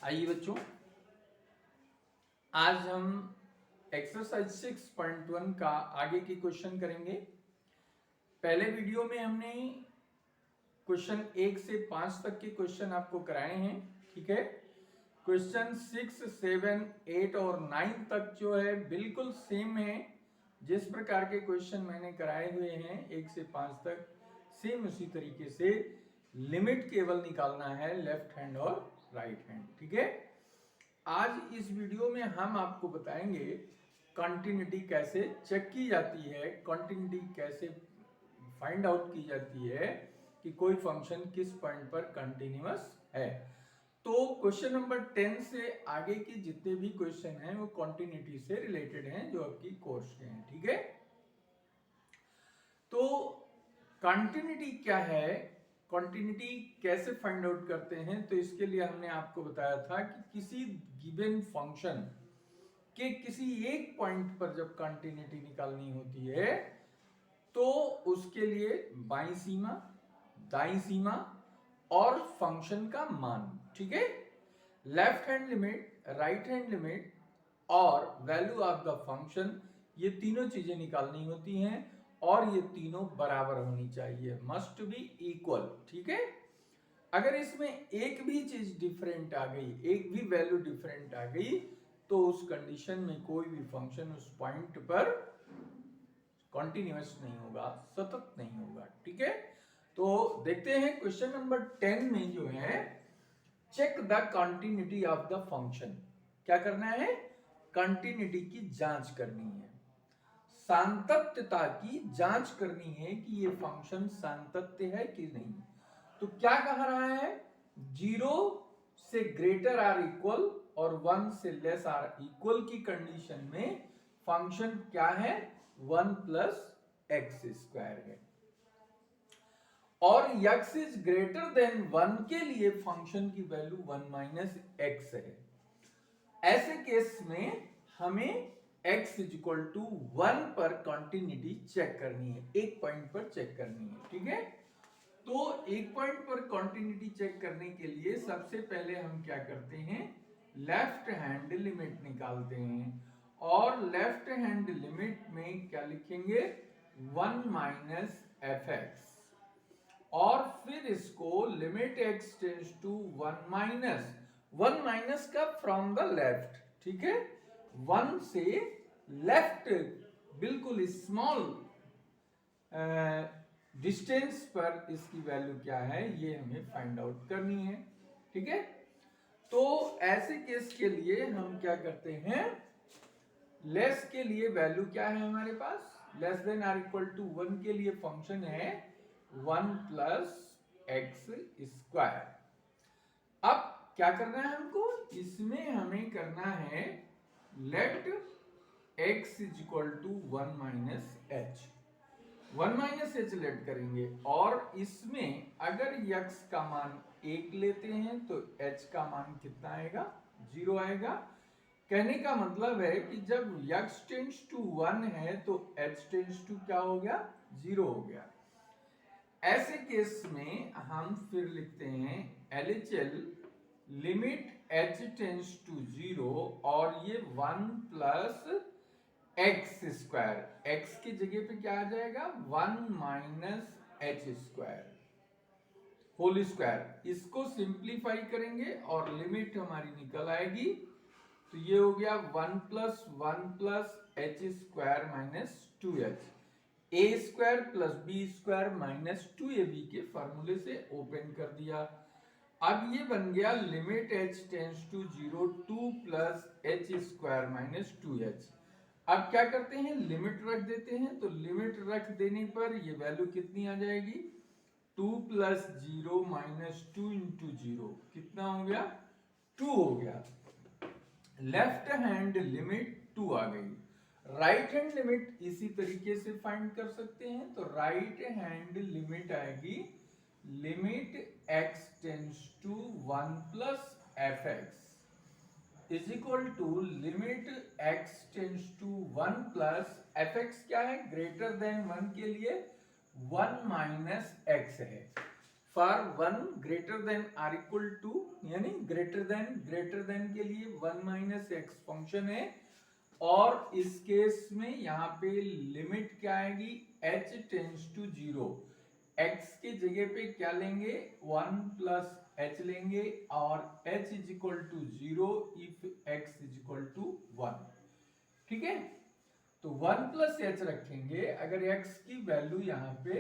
आइए बच्चों, आज हम एक्सरसाइज 6.1 का आगे की क्वेश्चन करेंगे। पहले वीडियो में हमने क्वेश्चन 1 से 5 तक के क्वेश्चन आपको कराए हैं, ठीक है। क्वेश्चन 6, 7, 8 और 9 तक जो है बिल्कुल सेम है। जिस प्रकार के क्वेश्चन मैंने कराए हुए हैं 1 से 5 तक, सेम उसी तरीके से लिमिट केवल निकालना है लेफ्ट हैंड और राइट हैंड, ठीक है। आज इस वीडियो में हम आपको बताएंगे कंटिन्यूटी कैसे चेक की जाती है, कंटिन्यूटी कैसे फाइंड आउट की जाती है कि कोई फंक्शन किस पॉइंट पर कंटिन्यूअस है। तो क्वेश्चन नंबर 10 से आगे के जितने भी क्वेश्चन हैं वो कंटिन्यूटी से रिलेटेड हैं, जो आपकी कोर्स के हैं, ठीक है। तो कंटिन्यूटी क्या है, कंटिन्यूटी कैसे फाइंड आउट करते हैं, तो इसके लिए हमने आपको बताया था कि किसी गिवन फंक्शन के किसी एक पॉइंट पर जब कंटिन्यूटी निकालनी होती है तो उसके लिए बाईं सीमा, दाईं सीमा और फंक्शन का मान, ठीक है। Left hand limit, right hand limit और वैल्यू ऑफ द फंक्शन, ये तीनों चीजें निकालनी होती हैं और ये तीनों बराबर होनी चाहिए, मस्ट बी इक्वल, ठीक है। अगर इसमें एक भी चीज डिफरेंट आ गई, एक भी वैल्यू डिफरेंट आ गई, तो उस कंडीशन में कोई भी फंक्शन उस पॉइंट पर कॉन्टिन्यूअस नहीं होगा, सतत नहीं होगा, ठीक है। तो देखते हैं क्वेश्चन नंबर 10 में जो है check the continuity of the function. क्या करना है? कंटिन्यूटी की जांच करनी है, सातत्यता की जांच करनी है कि ये फंक्शन सातत्य है कि नहीं। तो क्या कह रहा है? 0 से ग्रेटर आर इक्वल और 1 से लेस आर इक्वल की कंडीशन में फंक्शन क्या है? 1 प्लस एक्स स्क्वायर है। और x इज ग्रेटर देन 1 के लिए फंक्शन की वैल्यू 1 माइनस एक्स है। ऐसे केस में हमें x इज इक्वल टू 1 पर कंटिन्यूटी चेक करनी है, एक पॉइंट पर चेक करनी है, ठीक है। तो एक पॉइंट पर कंटिन्यूटी चेक करने के लिए सबसे पहले हम क्या करते हैं? लेफ्ट हैंड लिमिट निकालते हैं और लेफ्ट हैंड लिमिट में क्या लिखेंगे? 1 माइनस एफ एक्स, और फिर इसको limit x tends to 1 minus, 1 minus का फ्रॉम द लेफ्ट, ठीक है। 1 से लेफ्ट बिल्कुल स्मॉल डिस्टेंस पर इसकी वैल्यू क्या है ये हमें फाइंड आउट करनी है, ठीक है। तो ऐसे केस के लिए हम क्या करते हैं? लेस के लिए वैल्यू क्या है हमारे पास? Less than or equal to 1 के लिए फंक्शन है 1 प्लस एक्स स्क्वायर। अब क्या करना है हमको? इसमें हमें करना है let x is equal to 1 minus h, 1 minus h let करेंगे और इसमें अगर x का मान 1 लेते हैं तो h का मान कितना आएगा? 0 आएगा। कहने का मतलब है कि जब x टेंड्स टू 1 है तो h टेंड्स टू क्या हो गया? 0 हो गया। ऐसे केस में हम फिर लिखते हैं LHL limit h tends to 0 और ये 1 प्लस एक्स स्क्वायर, एक्स की जगह पे क्या आ जाएगा? 1 minus h square whole square. इसको सिंप्लीफाई करेंगे और लिमिट हमारी निकल आएगी, तो ये हो गया 1 plus H square minus 2h, A square plus B square minus 2ab के फॉर्मूले से ओपन कर दिया। अब ये बन गया limit h tends to 0 2 plus H square minus 2h। अब क्या करते हैं? लिमिट रख देते हैं, तो लिमिट रख देने पर ये वैल्यू कितनी आ जाएगी? 2 प्लस 0 माइनस 2 इंटू 0 कितना हो गया? 2 हो गया। लेफ्ट हैंड लिमिट 2 आ गई। राइट हैंड लिमिट इसी तरीके से फाइंड कर सकते हैं, तो राइट हैंड लिमिट आएगी limit x tends to 1 plus f x is equal to limit x tends to 1 plus f x क्या है? ग्रेटर देन 1 के लिए 1 माइनस एक्स है। For one greater than or equal to, यानी greater than के लिए 1 minus x function है, और इस केस में यहाँ पे लिमिट क्या आएगी, h टेंड्स टू 0, x के जगह पे क्या लेंगे 1 प्लस h लेंगे, और h is equal to 0 if x is equal to 1। ठीक है, तो 1 प्लस h रखेंगे, अगर x की वैल्यू यहाँ पे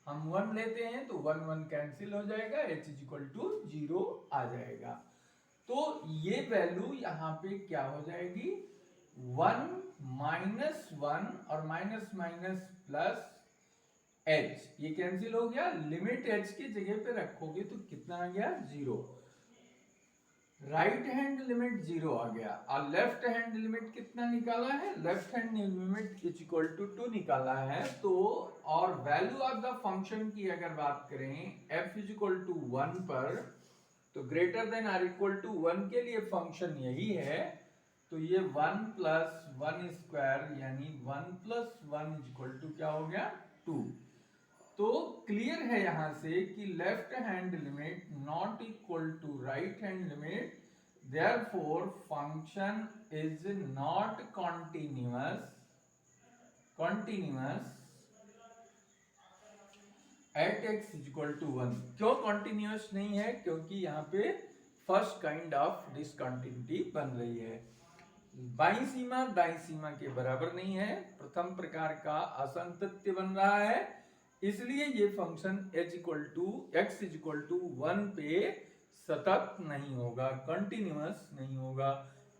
हम 1 लेते हैं तो 1 1 कैंसिल हो जाएगा, h इज इक्वल टू 0 आ जाएगा। तो ये वैल्यू यहाँ पे क्या हो जाएगी, 1 माइनस 1 और माइनस माइनस प्लस h, ये कैंसिल हो गया, लिमिट h की जगह पे रखोगे तो कितना आ गया 0, राइट हैंड लिमिट 0 आ गया, और लेफ्ट हैंड लिमिट कितना निकाला है, left hand limit is equal to 2 निकाला है। तो और वैल्यू ऑफ द फंक्शन की अगर बात करें f इज इक्वल टू 1 पर, तो greater than or equal to 1 के लिए फंक्शन यही है, तो ये 1 प्लस 1 स्क्वायर यानी 1 प्लस 1 इज इक्वल टू क्या हो गया 2। तो क्लियर है यहां से कि left hand limit not equal to right hand limit, therefore function is not continuous at x is equal to 1। क्यों कॉन्टिन्यूअस नहीं है, क्योंकि यहाँ पे फर्स्ट काइंड ऑफ डिसकंटिन्यूटी बन रही है, बाईं सीमा दाईं सीमा के बराबर नहीं है, प्रथम प्रकार का असंतत्य बन रहा है, इसलिए ये function x is equal to 1 पे सतत नहीं होगा, कंटिन्यूअस नहीं होगा।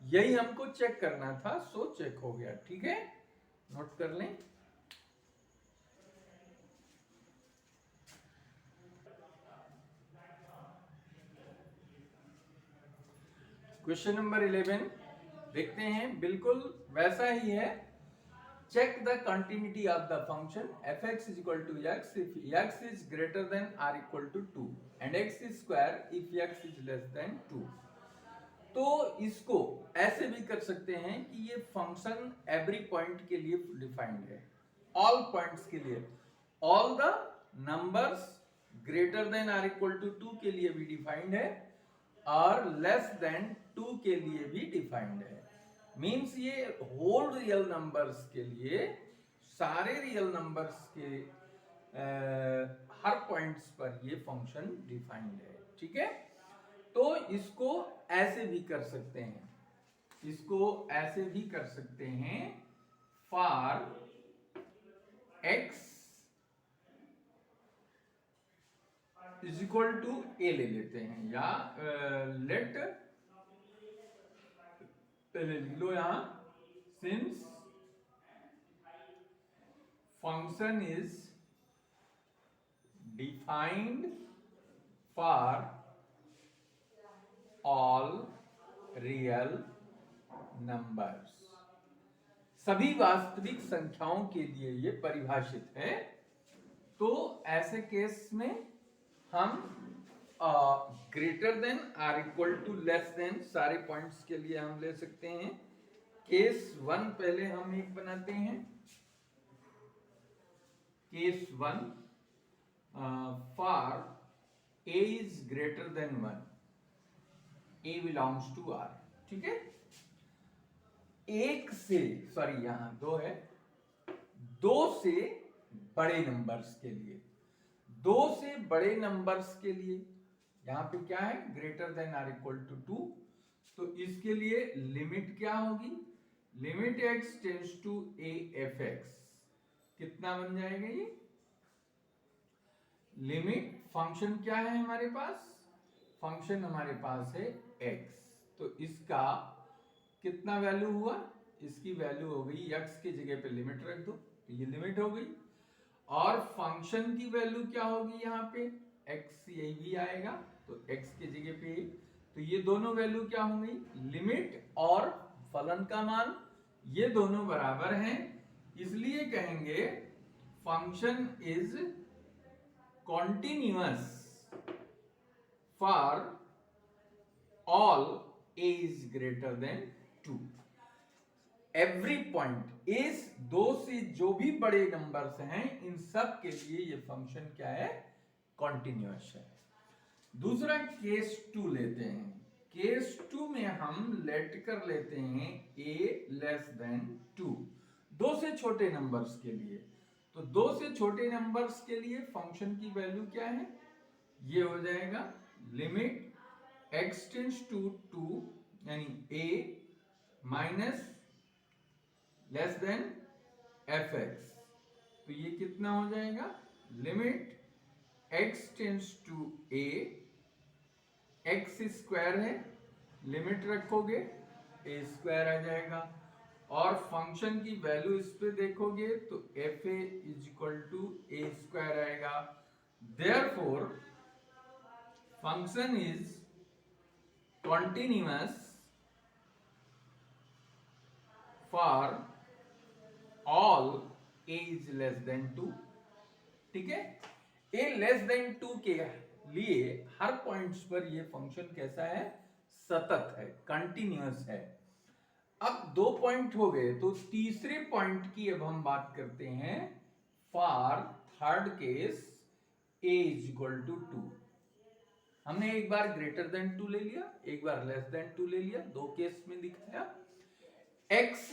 यही हमको चेक करना था, सो चेक हो गया। ठीक है, नोट कर लें। क्वेश्चन नंबर 11 देखते हैं, बिल्कुल वैसा ही है। Check the continuity of the function f(x) is equal to x if x is greater than or equal to 2 and x is square if x is less than 2। तो इसको ऐसे भी कर सकते हैं कि ये फंक्शन एवरी पॉइंट के लिए डिफाइंड है, ऑल पॉइंट्स के लिए, all the numbers greater than और इक्वल टू 2 के लिए भी डिफाइंड है, और लेस देन 2 के लिए भी डिफाइंड है। मीन्स ये होल रियल नंबर्स के लिए, सारे रियल नंबर्स के हर पॉइंट्स पर ये फंक्शन डिफाइंड है। ठीक है, तो इसको ऐसे भी कर सकते हैं, for x is equal to a ले लेते हैं, या लेट पहले लिख लो यहां, since function is defined for all real numbers, सभी वास्तविक संख्याओं के लिए ये परिभाषित है। तो ऐसे केस में हम greater than or equal to less than सारे पॉइंट्स के लिए हम ले सकते हैं। केस 1 पहले हम एक बनाते हैं, case 1 for a is greater than 1, a belongs to r। ठीक है, एक से, सॉरी यहां 2 है, 2 से बड़े नंबर्स के लिए, 2 से बड़े नंबर्स के लिए यहां पे क्या है, greater than or equal to 2, तो इसके लिए लिमिट क्या होगी, limit x tends to a f(x), कितना बन जाएगा ये, लिमिट फंक्शन क्या है हमारे पास, फंक्शन हमारे पास है x, तो इसका कितना वैल्यू हुआ, इसकी वैल्यू हो गई, x की जगह पे लिमिट रख दो तो ये लिमिट हो गई, और फंक्शन की वैल्यू क्या होगी यहाँ पे, x यही भी आएगा, तो x की जगह पे, तो ये दोनों वैल्यू क्या होंगी, लिमिट और फलन का मान, ये दोनों बराबर हैं, इसलिए कहेंगे function is continuous for all a is greater than 2। Every point इस 2 से जो भी बड़े नंबर्स हैं इन सब के लिए ये फंक्शन क्या है, कॉन्टिन्यूअस है। दूसरा केस 2 लेते हैं। केस 2 में हम लेट कर लेते हैं a लेस देन 2, 2 से छोटे नंबर्स के लिए। तो 2 से छोटे नंबर्स के लिए फंक्शन की वैल्यू क्या है, ये हो जाएगा लिमिट x टेंड्स टू 2 यानी a minus less than fx। तो ये कितना हो जाएगा, limit x tends to a, x square है, लिमिट रखोगे a स्क्वायर आ जाएगा, और फंक्शन की वैल्यू इस पे देखोगे तो F A is equal to A square आएगा। Therefore function is continuous for all A is less than 2। ठीक है, ए लेस देन 2 के लिए हर पॉइंट्स पर ये फंक्शन कैसा है, सतत है, कंटिन्यूअस है। अब 2 पॉइंट हो गए, तो तीसरे पॉइंट की अब हम बात करते हैं for third case a is equal to 2। हमने एक बार ग्रेटर देन 2 ले लिया, एक बार लेस देन 2 ले लिया, 2 केस में दिखाया। x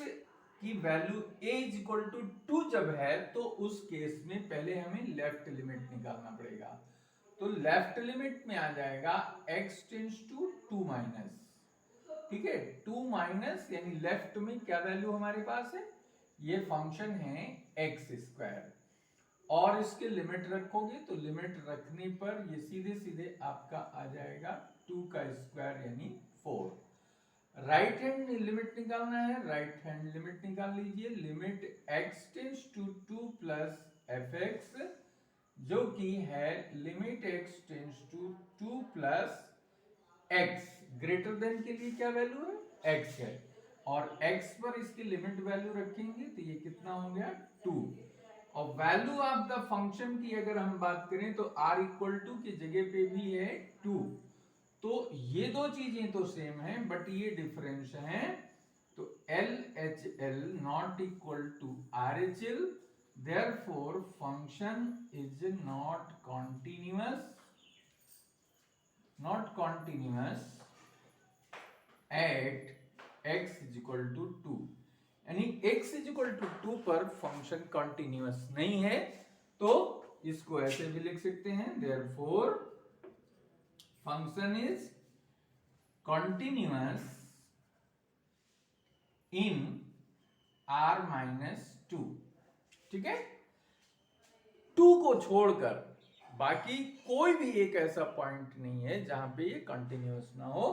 की value a is equal to 2 जब है तो उस केस में पहले हमें लेफ्ट लिमिट निकालना पड़ेगा। तो लेफ्ट लिमिट में आ जाएगा x टेंड्स टू 2 माइनस। ठीक है, 2 माइनस यानी लेफ्ट में क्या वैल्यू हमारे पास है, ये फंक्शन है एक्स स्क्वायर, और इसके लिमिट रखोगे तो लिमिट रखने पर ये सीधे सीधे आपका आ जाएगा 2 का स्क्वायर यानी 4। राइट हैंड लिमिट निकालना है, राइट हैंड लिमिट निकाल लीजिए। Limit x tends to 2 plus fx, जो कि है limit x tends to 2 plus x। Greater than के लिए क्या वैल्यू है, x है, और x पर इसकी लिमिट वैल्यू रखेंगे तो ये कितना हो गया 2। और वैल्यू ऑफ द फंक्शन की अगर हम बात करें तो r इक्वल टू की जगह पे भी है 2। तो ये दो चीजें तो सेम है बट ये डिफरेंस है। तो LHL not equal to RHL, therefore function is not continuous at x is equal to 2, यानी x इज इक्वल टू 2 पर फंक्शन कॉन्टिन्यूअस नहीं है। तो इसको ऐसे भी लिख सकते हैं, therefore function is continuous in r-2। ठीक है, 2 को छोड़कर बाकी कोई भी एक ऐसा पॉइंट नहीं है जहां पे ये कंटिन्यूअस ना हो,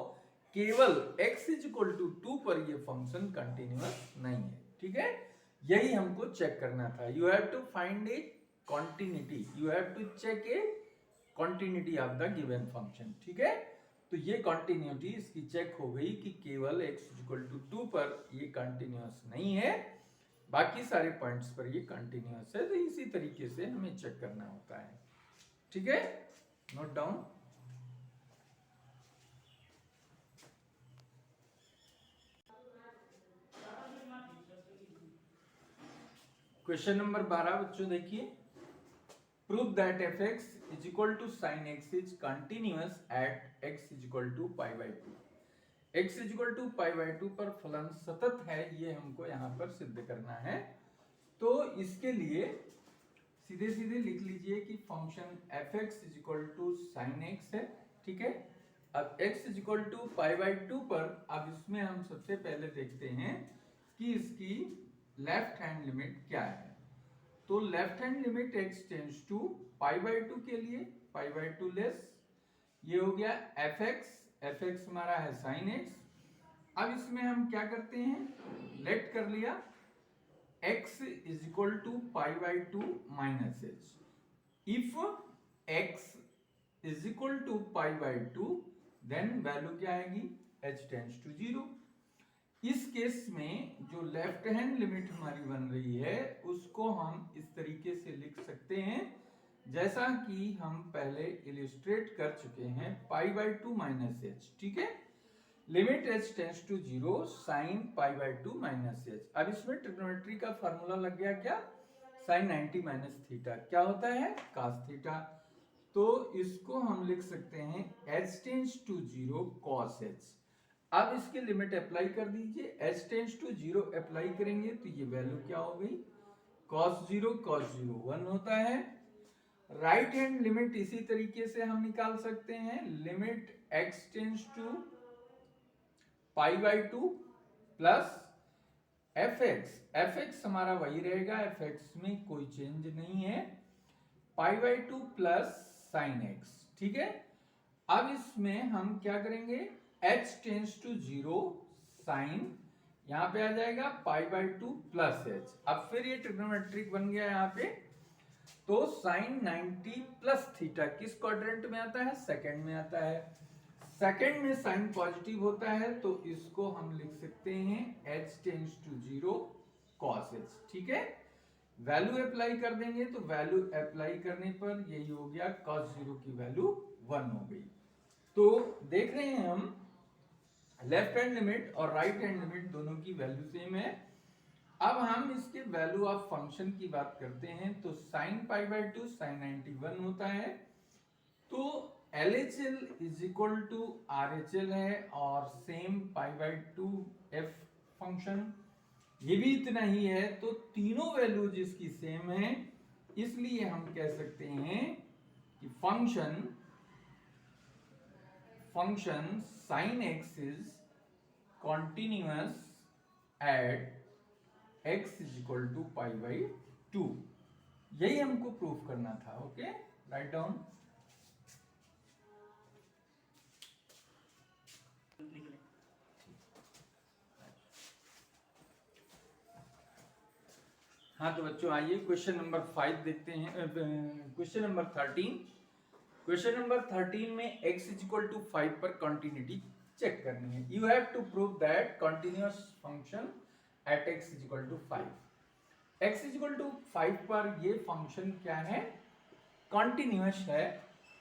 केवल x इज इक्वल टू 2 पर ये फंक्शन कंटिन्यूअस नहीं है। ठीक है, यही हमको चेक करना था। You have to find a continuity, you have to check a continuity of the given function. ठीक है, तो ये कॉन्टिन्यूटी इसकी चेक हो गई कि केवल x इज इक्वल टू 2 पर ये कंटिन्यूअस नहीं है, बाकी सारे पॉइंट्स पर ये कंटिन्यूअस है। तो इसी तरीके से हमें चेक करना होता है। ठीक है, नोट डाउन। क्वेश्चन नंबर 12 बच्चों देखिए, prove that fx is equal to sin x is continuous at x is equal to pi by 2। x is equal to pi by 2 पर फलन सतत है, ये हमको यहाँ पर सिद्ध करना है। तो इसके लिए सीधे सीधे लिख लीजिए कि function fx is equal to sin x है। ठीक है, अब x is equal to pi by 2 पर अब इसमें हम सबसे पहले देखते हैं कि इसकी लेफ्ट हैंड लिमिट क्या है। तो left hand limit x tends to pi by 2 के लिए पाई बाई 2 लेस, ये हो गया fx हमारा है sin x। अब इसमें हम क्या करते हैं, लेट कर लिया x is equal to pi by 2 minus h. If x is equal to pi by 2 then value क्या आएगी, h टेंड्स टू 0। इस केस में जो लेफ्ट हैंड लिमिट हमारी बन रही है उसको हम इस तरीके से लिख सकते हैं जैसा कि हम पहले इलिस्ट्रेट कर चुके हैं, पाई बाई 2 माइनस एच। ठीक है, limit h tends to 0 sine pi by 2 minus h. अब इसमें ट्रिग्नोमेट्री का फार्मूला लग गया क्या, साइन 90 माइनस थीटा क्या होता है, cos थीटा। तो इसको हम लिख सकते हैं h tends to 0 cos h। अब इसकी लिमिट अप्लाई कर दीजिए, h टेंस टू 0 अप्लाई करेंगे तो ये वैल्यू क्या हो गई, cos 0 1 होता है। राइट हैंड लिमिट इसी तरीके से हम निकाल सकते हैं, limit x tends to π/2 plus fx हमारा वही रहेगा, fx में कोई चेंज नहीं है, π/2 प्लस sin x। ठीक है, अब इसमें हम क्या करेंगे, h टेंस टू 0 साइन, यहां पे आ जाएगा π/2 प्लस h। अब फिर ये ट्रिग्नोमेट्रिक बन गया यहाँ पे, तो साइन 90 प्लस थीटा किस क्वाड्रेंट में आता है, सेकंड में आता है। सेकंड में साइन पॉजिटिव होता है तो इसको हम लिख सकते हैं h tends to 0 cos h। ठीक है, वैल्यू अप्लाई कर देंगे तो वैल्यू अप्लाई करने पर यही हो गया, cos 0 की वैल्यू 1 हो गई। तो देख रहे हैं हम लेफ्ट हैंड लिमिट और राइट हैंड लिमिट दोनों की वैल्यू सेम है। अब हम इसके वैल्यू ऑफ फंक्शन की बात करते हैं तो sin π/2 sin 91 होता है, तो LHL is equal to RHL है और सेम π/2 f फंक्शन, ये भी इतना ही है, तो तीनों वैल्यू जिसकी सेम है, इसलिए हम कह सकते हैं कि function sin x is continuous at x is equal to π/2। यही हमको प्रूफ करना था। Okay, write down. हाँ तो बच्चों आइए क्वेश्चन नंबर 5 देखते हैं, क्वेश्चन नंबर 13। क्वेश्चन नंबर 13 में x इज इक्वल टू 5 पर कॉन्टिन्यूटी चेक करनी है। You have to prove that continuous function at x is equal to 5। x is equal to 5 पर ये फंक्शन क्या है, कॉन्टिन्यूअस है,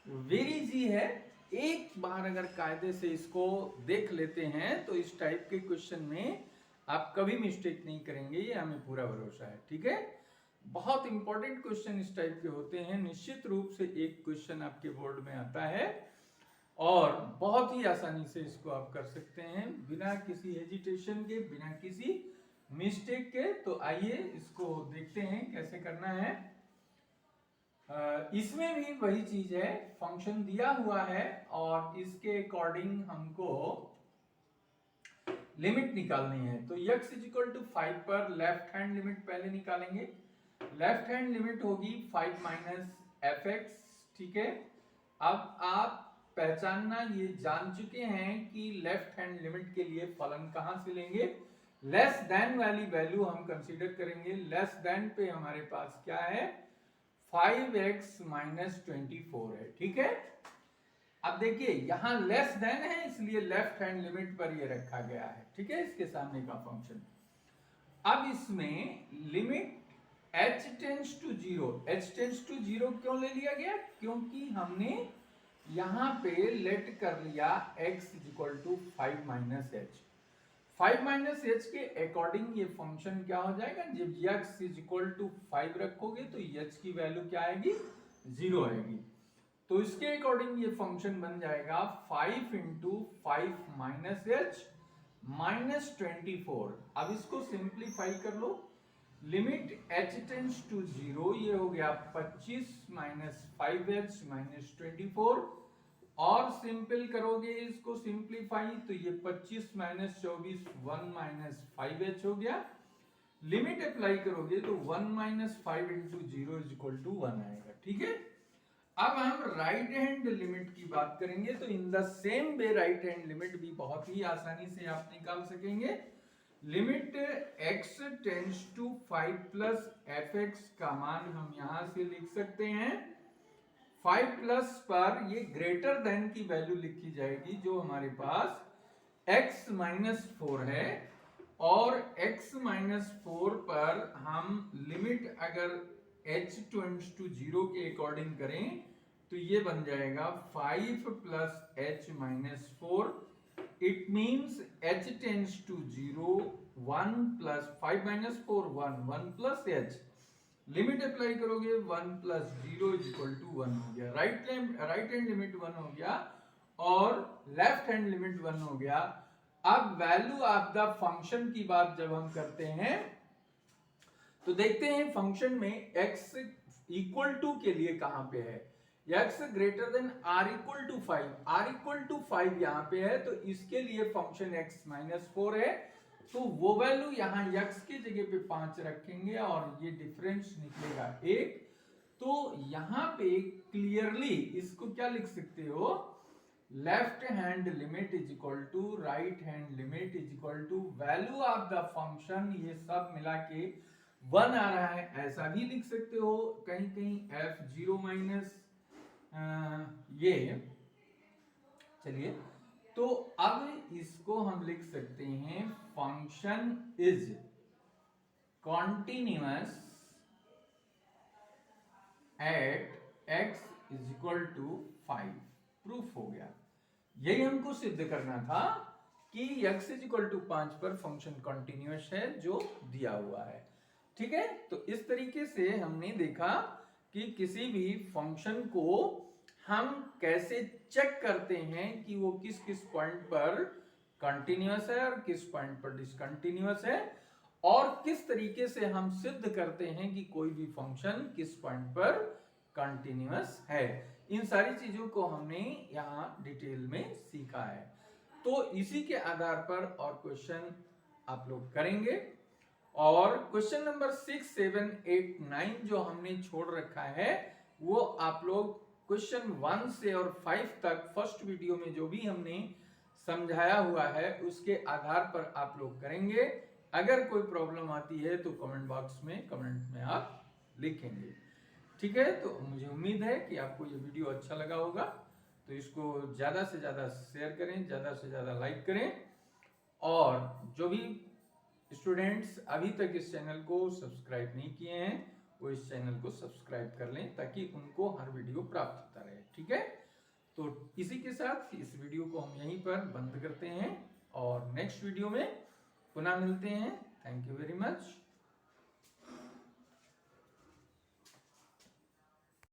वेरी इजी है। एक बार अगर कायदे से इसको देख लेते हैं तो इस टाइप के क्वेश्चन में आप कभी मिस्टेक नहीं करेंगे, ये हमें पूरा भरोसा है। ठीक है, बहुत इंपॉर्टेंट क्वेश्चन इस टाइप के होते हैं, निश्चित रूप से एक क्वेश्चन आपके बोर्ड में आता है और बहुत ही आसानी से इसको आप कर सकते हैं बिना किसी हेजिटेशन के, बिना किसी मिस्टेक के। तो आइए इसको देखते हैं कैसे करना है। इसमें भी वही चीज है, फंक्शन दिया हुआ है और इसके अकॉर्डिंग हमको लिमिट निकालनी है। तो x इज इक्वल टू 5 पर लेफ्ट हैंड लिमिट पहले निकालेंगे। लेफ्ट हैंड लिमिट होगी 5 माइनस fx। ठीक है, अब आप पहचानना ये जान चुके हैं कि लेफ्ट हैंड लिमिट के लिए फलन कहां से लेंगे, लेस देन वाली वैल्यू हम कंसीडर करेंगे। लेस देन पे हमारे पास क्या है, 5x माइनस 24 है। ठीक है, अब देखिए यहां लेस देन है इसलिए लेफ्ट हैंड लिमिट पर ये रखा गया है। ठीक है, इसके सामने का फंक्शन। अब इसमें limit h tends to 0, h tends to 0 क्यों ले लिया गया, क्योंकि हमने यहां पे लेट कर लिया x is equal to 5 minus h। 5 minus h के अकॉर्डिंग ये फंक्शन क्या हो जाएगा, जब x इज इक्वल टू 5 रखोगे तो h की वैल्यू क्या आएगी, 0 आएगी। तो इसके अकॉर्डिंग ये फंक्शन बन जाएगा 5 इंटू 5 माइनस h माइनस 24। अब इसको सिंप्लीफाई कर लो, लिमिट h टेंस टू 0, ये हो गया 25 माइनस 5h माइनस 24, और सिंपल करोगे इसको सिंप्लीफाई तो ये 25 माइनस 24 1 माइनस 5h हो गया। लिमिट अप्लाई करोगे तो 1 minus 5 into 0 is equal to 1 आएगा। ठीक है, अब हम राइट हैंड लिमिट की बात करेंगे तो in the same way right hand limit भी बहुत ही आसानी से आप निकाल सकेंगे। Limit x tends to 5 plus fx का मान हम यहां से लिख सकते हैं 5 प्लस पर ये ग्रेटर देन की वैल्यू लिखी जाएगी जो हमारे पास x माइनस 4 है, और x माइनस 4 पर हम लिमिट अगर h टेंस टू 0 के अकॉर्डिंग करें तो ये बन जाएगा 5 plus h minus 4। It means h tends to 0 1 plus 5 minus 4 1 1 plus h, limit apply करोगे 1 प्लस 0 इज इक्वल टू 1 हो गया, राइट हैंड लिमिट 1 हो गया और लेफ्ट हैंड लिमिट 1 हो गया। अब वैल्यू ऑफ द फंक्शन की बात जब हम करते हैं तो देखते हैं फंक्शन में x इक्वल टू के लिए कहां पे है, x greater than or equal to 5, or equal to 5 यहां पे है, तो इसके लिए फंक्शन x माइनस 4 है, तो वो वैल्यू यहां x की जगह पे 5 रखेंगे और ये डिफरेंस निकलेगा 1। तो यहां पे क्लियरली इसको क्या लिख सकते हो, left hand limit is equal to right hand limit is equal to value of the function, ये सब मिला के 1 आ रहा है, ऐसा भी लिख सकते हो। कहीं कहीं f0 माइनस ये, चलिए तो अब इसको हम लिख सकते हैं function is continuous at x is equal to 5, proof हो गया। यही हमको सिद्ध करना था कि x इज इक्वल टू 5 पर फंक्शन कॉन्टिन्यूअस है जो दिया हुआ है, ठीक है। तो इस तरीके से हमने देखा कि किसी भी फंक्शन को हम कैसे चेक करते हैं कि वो किस किस पॉइंट पर कंटिन्यूअस है और किस पॉइंट पर डिसकंटिन्यूअस है, और किस तरीके से हम सिद्ध करते हैं कि कोई भी फंक्शन किस पॉइंट पर कंटिन्यूअस है। इन सारी चीजों को हमने यहाँ डिटेल में सीखा है। तो इसी के आधार पर और क्वेश्चन आप लोग करेंगे, और क्वेश्चन नंबर 6, 7, 8, 9 जो हमने छोड़ रखा है वो आप लोग क्वेश्चन 1 से और 5 तक फर्स्ट वीडियो में जो भी हमने समझाया हुआ है उसके आधार पर आप लोग करेंगे। अगर कोई प्रॉब्लम आती है तो कमेंट बॉक्स में कमेंट में आप लिखेंगे, ठीक है। तो मुझे उम्मीद है कि आपको ये वीडियो अच्छा लगा होगा, तो इसको ज़्यादा से ज़्यादा शेयर करें, ज़्यादा से ज़्यादा लाइक करें, और जो भी स्टूडेंट्स अभी तक इस चैनल को सब्सक्राइब नहीं किए हैं वो इस चैनल को सब्सक्राइब कर लें ताकि उनको हर वीडियो प्राप्त होता रहे, ठीक है। तो इसी के साथ इस वीडियो को हम यहीं पर बंद करते हैं और नेक्स्ट वीडियो में पुनः मिलते हैं। Thank you very much.